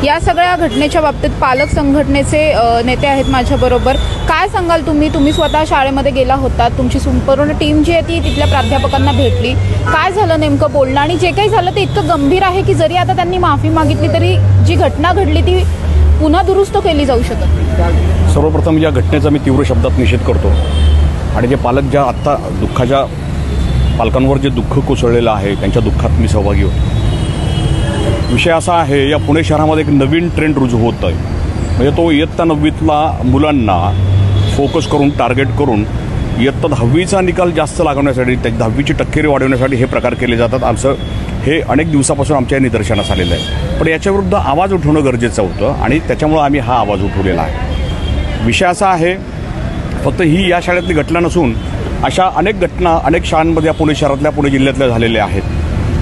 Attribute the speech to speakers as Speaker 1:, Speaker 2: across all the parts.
Speaker 1: या सगळ्या घटनेच्या बाबतीत पालक संघटनेचे नेते आहेत माझ्याबरोबर. काय सांगाल तुम्ही स्वतः शाळेमध्ये गेला होता, तुमची संपूर्ण टीम जी आहे ती तिथल्या प्राध्यापकांना भेटली, काय झालं नेमकं बोलणं आणि जे काही झालं ते इतकं गंभीर आहे की जरी आता त्यांनी माफी मागितली तरी जी घटना घडली ती पुन्हा दुरुस्त केली जाऊ शकत?
Speaker 2: सर्वप्रथम या घटनेचा मी तीव्र शब्दात निषेध करतो आणि जे पालक ज्या आत्ता दुःखाच्या पालकांवर जे दुःख कोसळलेलं आहे त्यांच्या दुःखात मी सहभागी होतो. विषय असा आहे, या पुणे शहरामध्ये एक नवीन ट्रेंड रुजू होत आहे. म्हणजे तो इयत्ता 9वीतला मुलांना फोकस करून टार्गेट करून इयत्ता 10वीचा निकाल जास्त लागवण्यासाठी 10वीची टक्केवारी वाढवण्यासाठी हे प्रकार केले जातात. आमचं हे अनेक दिवसापासून आमच्या निदर्शनास आलेलं आहे. पण याच्याविरुद्ध आवाज उठवणं गरजेचं होतं आणि त्याच्यामुळं आम्ही हा आवाज उठवलेला आहे. विषय असा आहे, फक्त ही या शाळेतली घटना नसून अशा अनेक घटना अनेक शाळांमध्ये पुणे शहरातल्या पुणे जिल्ह्यातल्या झालेल्या आहेत.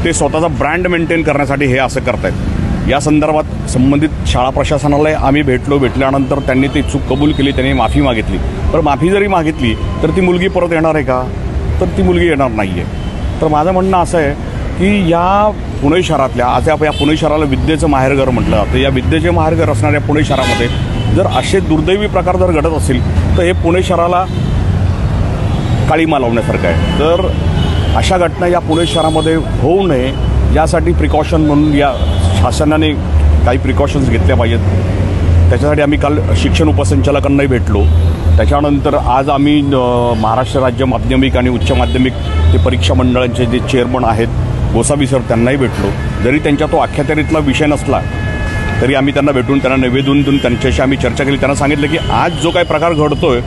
Speaker 2: ते स्वतःचा ब्रँड मेंटेन करण्यासाठी हे असं करतायत. या संदर्भात संबंधित शाळा प्रशासनाला आम्ही भेटल्यानंतर त्यांनी ती चूक कबूल केली, त्यांनी माफी मागितली. पण माफी जरी मागितली तर ती मुलगी परत येणार आहे का? तर ती मुलगी येणार नाही आहे. तर माझं म्हणणं असं आहे की या पुणे शहरातल्या आज या पुणे शहराला विद्येचं माहेरघर म्हटलं जातं. या विद्येचे माहेरघर असणाऱ्या पुणे शहरामध्ये जर असे दुर्दैवी प्रकार जर घडत असतील तर हे पुणे शहराला काळीमा लावण्यासारखं आहे. तर अशा घटना या पुणे शहरामध्ये होऊ नये यासाठी प्रिकॉशन म्हणून या शासनाने काही प्रिकॉशन्स घेतल्या पाहिजेत. त्याच्यासाठी आम्ही काल शिक्षण उपसंचालकांनाही भेटलो. त्याच्यानंतर आज आम्ही महाराष्ट्र राज्य माध्यमिक आणि उच्च माध्यमिक ते परीक्षा मंडळांचे जे चेअरमन आहेत गोसावी सर त्यांनाही भेटलो. जरी त्यांच्या तो अख्यात्यारीतला विषय नसला तरी आम्ही त्यांना भेटून त्यांना निवेदन देऊन त्यांच्याशी आम्ही चर्चा केली. त्यांना सांगितलं की आज जो काही प्रकार घडतोय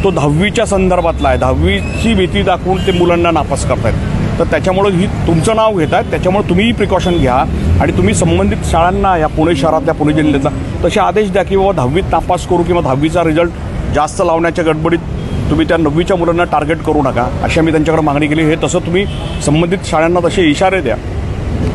Speaker 2: तो 10वीच्या संदर्भातला आहे. 10वीची भीती दाखवून ते मुलांना नापास करतायत. तर त्याच्यामुळं ही तुमचं नाव घेत आहेत, त्याच्यामुळे तुम्हीही प्रिकॉशन घ्या आणि तुम्ही संबंधित शाळांना या पुणे शहरातल्या पुणे जिल्ह्यातला तसे आदेश द्या की बाबा 10वीत नापास करू किंवा 10वीचा रिझल्ट जास्त लावण्याच्या गडबडीत तुम्ही त्या 9वीच्या मुलांना टार्गेट करू नका अशी आम्ही त्यांच्याकडे मागणी केली. हे तसं तुम्ही संबंधित शाळांना तसे इशारे द्या,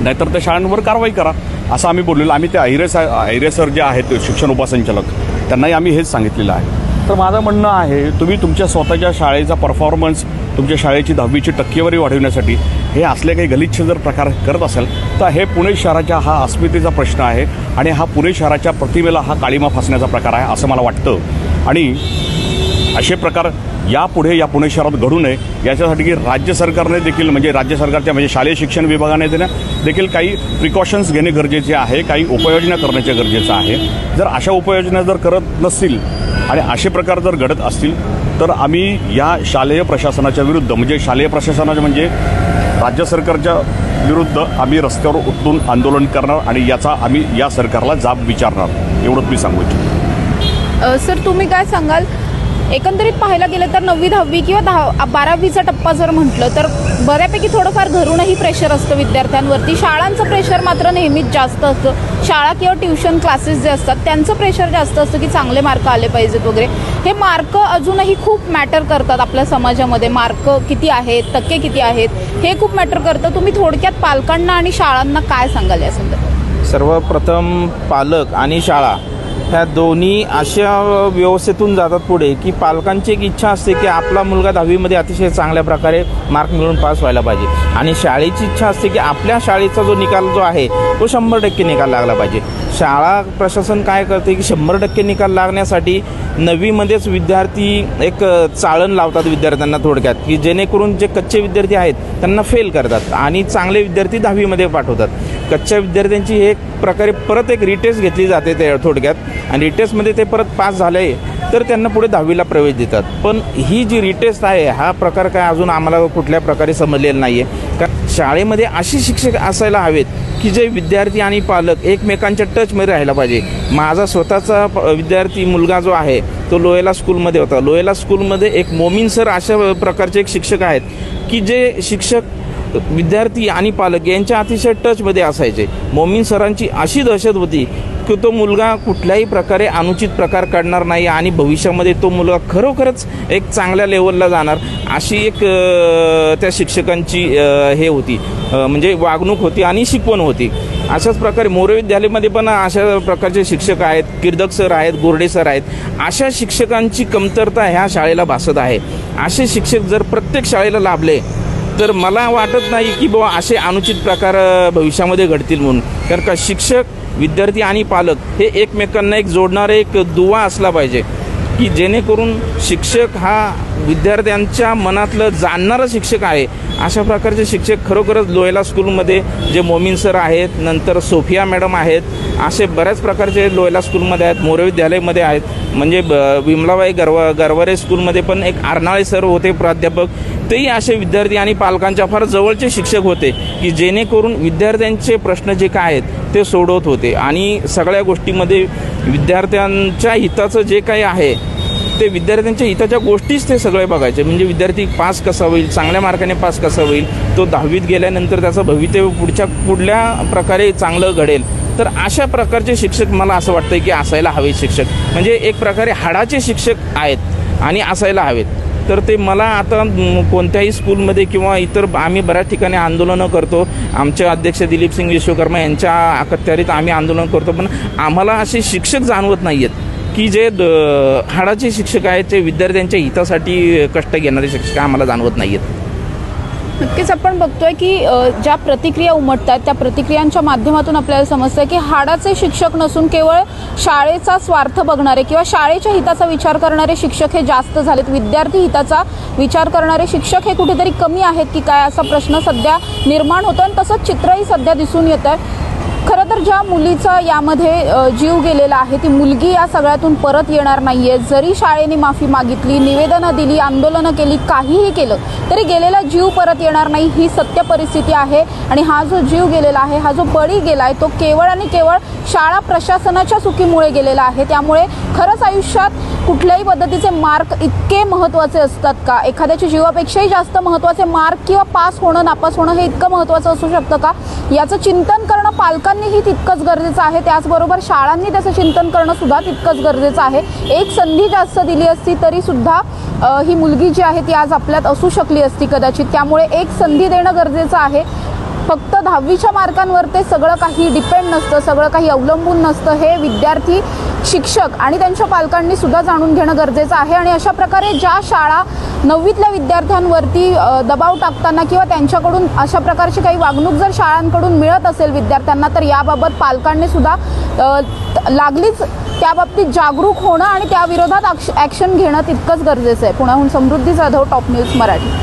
Speaker 2: नाहीतर त्या शाळांवर कारवाई करा असं आम्ही बोललेलो. आम्ही ते ऐरे सर जे आहेत शिक्षण उपसंचालक त्यांनाही आम्ही हेच सांगितलेलं आहे. तर माझं म्हणणं आहे, तुम्ही तुमच्या स्वतःच्या शाळेचा परफॉर्मन्स तुमच्या शाळेची 10वीची टक्केवारी वाढवण्यासाठी हे असले काही गलिच्छ जर प्रकार करत असेल तर हे पुणे शहराच्या हा अस्मितेचा प्रश्न आहे आणि हा पुणे शहराच्या प्रतिमेला हा काळीमा फासण्याचा प्रकार आहे असं मला वाटतं. आणि असे प्रकार यापुढे या पुणे शहरात घडू नये याच्यासाठी की राज्य सरकारने देखील म्हणजे राज्य सरकारच्या म्हणजे शालेय शिक्षण विभागाने देखील काही प्रिकॉशन्स घेणे गरजेचे आहे, काही उपाययोजना करण्याचे गरजेचं आहे. जर अशा उपाययोजना जर करत नसतील आणि असे प्रकार जर घडत असतील तर आम्ही या शालेय प्रशासनाच्या विरुद्ध म्हणजे शालेय प्रशासनाच्या म्हणजे राज्य सरकारच्या विरुद्ध आम्ही रस्त्यावर उतरून आंदोलन करणार आणि याचा आम्ही या सरकारला जाब विचारणार एवढंच मी सांगू इच्छितो.
Speaker 1: सर तुम्ही काय सांगाल, एकंदरीत पाहायला गेलं तर 9वी 10वी किंवा 12वीचा टप्पा जर म्हटलं तर बऱ्यापैकी थोडंफार घरूनही प्रेशर असतं विद्यार्थ्यांवरती. शाळांचं प्रेशर मात्र नेहमीच जास्त असतं. शाळा किंवा ट्युशन क्लासेस जे असतात त्यांचं प्रेशर जास्त असतं की चांगले मार्क आले पाहिजेत वगैरे. हे मार्क अजूनही खूप मॅटर करतात आपल्या समाजामध्ये. मार्क किती आहेत, टक्के किती आहेत हे खूप मॅटर करतं. तुम्ही थोडक्यात पालकांना आणि शाळांना काय सांगाल या संदर्भात?
Speaker 3: सर्वप्रथम पालक आणि शाळा ह्या दोन्ही अशा व्यवस्थेतून जातात पुढे की पालकांची एक इच्छा असते की आपला मुलगा 10वीमध्ये अतिशय चांगल्या प्रकारे मार्क मिळवून पास व्हायला पाहिजे आणि शाळेची इच्छा असते की आपल्या शाळेचा जो निकाल जो आहे तो 100% निकाल लागला पाहिजे. शाळा प्रशासन काय करते की 100% निकाल लागण्यासाठी 9वीमध्येच विद्यार्थी एक चाळण लावतात विद्यार्थ्यांना थोडक्यात की जेणेकरून जे कच्चे विद्यार्थी आहेत त्यांना फेल करतात आणि चांगले विद्यार्थी 10वीमध्ये पाठवतात. कच्च्या विद्यार्थ्यांची एक प्रकारे परत एक रिटेस्ट घेतली जाते ते थोडक्यात आणि रिटेस्टमध्ये ते परत पास झाले तर त्यांना पुढे 10वीला प्रवेश देतात. पण ही जी रिटेस्ट आहे हा प्रकार काय अजून आम्हाला कुठल्या प्रकारे समजलेला नाही आहे. कारण शाळेमध्ये अशी शिक्षक असायला हवेत की जे विद्यार्थी आणि पालक एकमेकांच्या टचमध्ये राहायला पाहिजे. माझा स्वतःचा विद्यार्थी मुलगा जो आहे तो लोयला स्कूलमध्ये होता. लोयला स्कूलमध्ये एक मोमीन सर अशा प्रकारचे एक शिक्षक आहेत की जे शिक्षक विद्यार्थी आणि पालक यांच्या अतिशय टचमध्ये असायचे. मोमीन सरांची अशी दहशत होती की तो मुलगा कुठल्याही प्रकारे अनुचित प्रकार करणार नाही आणि भविष्यामध्ये तो मुलगा खरोखरच एक चांगल्या लेवलला जाणार अशी एक त्या शिक्षकांची हे होती म्हणजे वागणूक होती आणि शिकवण होती. अशाच प्रकारे मोरे विद्यालयामध्ये पण अशा प्रकारचे शिक्षक आहेत, किर्दक सर आहेत, गोरडे सर आहेत. अशा शिक्षकांची कमतरता ह्या शाळेला भासत आहे. असे शिक्षक जर प्रत्येक शाळेला लाभले तर मला वाटत नाही की बाबा असे अनुचित प्रकार भविष्यामध्ये घडतील म्हणून. कारण का शिक्षक विद्यार्थी आणि पालक हे एकमेकांना एक जोडणारे एक दुवा असला पाहिजे की जेणेकरून शिक्षक हा विद्यार्थ्यांच्या मनातलं जाणणारा शिक्षक आहे. अशा प्रकारचे शिक्षक खरोखरच लोयला स्कूलमध्ये जे मोमीन सर आहेत, नंतर सोफिया मॅडम आहेत, असे बऱ्याच प्रकारचे लोयला स्कूलमध्ये आहेत, मोरे विद्यालयामध्ये आहेत. म्हणजे विमलाबाई गरवारे स्कूलमध्ये पण एक आरनाळे सर होते प्राध्यापक. तेही असे विद्यार्थी आणि पालकांच्या फार जवळचे शिक्षक होते की जेणेकरून विद्यार्थ्यांचे प्रश्न जे काय आहेत ते सोडवत होते आणि सगळ्या गोष्टीमध्ये विद्यार्थ्यांच्या हिताचं जे काही आहे ते विद्यार्थ्यांच्या हिताच्या गोष्टीच ते सगळे बघायचे. म्हणजे विद्यार्थी पास कसा होईल, चांगल्या मार्काने पास कसा होईल, तो 10वीत गेल्यानंतर त्याचं भवितव्य कुठल्या प्रकारे चांगलं घडेल. तर अशा प्रकारचे शिक्षक मला असं वाटतं की असायला हवे. शिक्षक म्हणजे एक प्रकारे हाडाचे शिक्षक आहेत आणि असायला हवेत. तर ते मला आता कोणत्याही स्कूलमध्ये किंवा इतर आम्ही बऱ्याच ठिकाणी आंदोलनं करतो. आमचे अध्यक्ष दिलीप सिंग विश्वकर्मा यांच्या अखत्यारीत आम्ही आंदोलन करतो, पण आम्हाला असे शिक्षक जाणवत नाही आहेत की जे हाडाचे शिक्षक आहेत, ते विद्यार्थ्यांच्या हितासाठी कष्ट घेणारे शिक्षक आम्हाला जाणवत नाही आहेत.
Speaker 1: नक्कीच आपण बघतोय की ज्या प्रतिक्रिया उमटतात त्या प्रतिक्रियांच्या माध्यमातून आपल्याला समजतंय की हाडाचे शिक्षक नसून केवळ शाळेचा स्वार्थ बघणारे किंवा शाळेच्या हिताचा विचार करणारे शिक्षक हे जास्त झालेत. विद्यार्थी हिताचा विचार करणारे शिक्षक हे कुठेतरी कमी आहेत की काय असा प्रश्न सध्या निर्माण होतो आणि तसंच चित्रही सध्या दिसून येत आहे. खरं तर ज्या मुलीचा यामध्ये जीव गेलेला आहे ती मुलगी या सगळ्यातून परत येणार नाहीये. जरी शाळेने माफी मागितली, निवेदनं दिली, आंदोलनं केली, काहीही केलं तरी गेलेला जीव परत येणार नाही ही सत्य परिस्थिती आहे. आणि हा जो जीव गेलेला आहे, हा जो बळी गेलाय, तो केवळ आणि केवळ शाळा प्रशासनाच्या चुकीमुळे गेलेला आहे. त्यामुळे खरंच आयुष्यात कुठल्याही पद्धतीचे मार्क इतके महत्त्वाचे असतात का? एखाद्याच्या जीवापेक्षाही जास्त महत्त्वाचे मार्क किंवा पास होणं नापास होणं हे इतकं महत्त्वाचं असू शकतं का? याचं चिंतन करणं पालकांनीही तितकंच गरजेचं आहे. त्याचबरोबर शाळांनी त्याचं चिंतन करणं सुद्धा तितकंच गरजेचं आहे. एक संधी जास्त दिली असती तरी सुद्धा ही मुलगी जी आहे ती आज आपल्यात असू शकली असती कदाचित. त्यामुळे एक संधी देणं गरजेचं आहे. फक्त 10वीच्या मार्कांवर ते सगळं काही डिपेंड नसतं, सगळं काही अवलंबून नसतं. हे विद्यार्थी, शिक्षक आणि त्यांच्या पालकांनी सुद्धा जाणून घेणं गरजेचं आहे. आणि अशा प्रकारे ज्या शाळा 9वीतल्या विद्यार्थ्यांवरती दबाव टाकताना किंवा त्यांच्याकडून अशा प्रकारची काही वागणूक जर शाळांकडून मिळत असेल विद्यार्थ्यांना, तर याबाबत पालकांनी सुद्धा लागलीच त्याबाबतीत जागरूक होणं आणि त्याविरोधात ॲक्शन घेणं तितकंच गरजेचं आहे. पुण्याहून समृद्धी जाधव, टॉप न्यूज मराठी.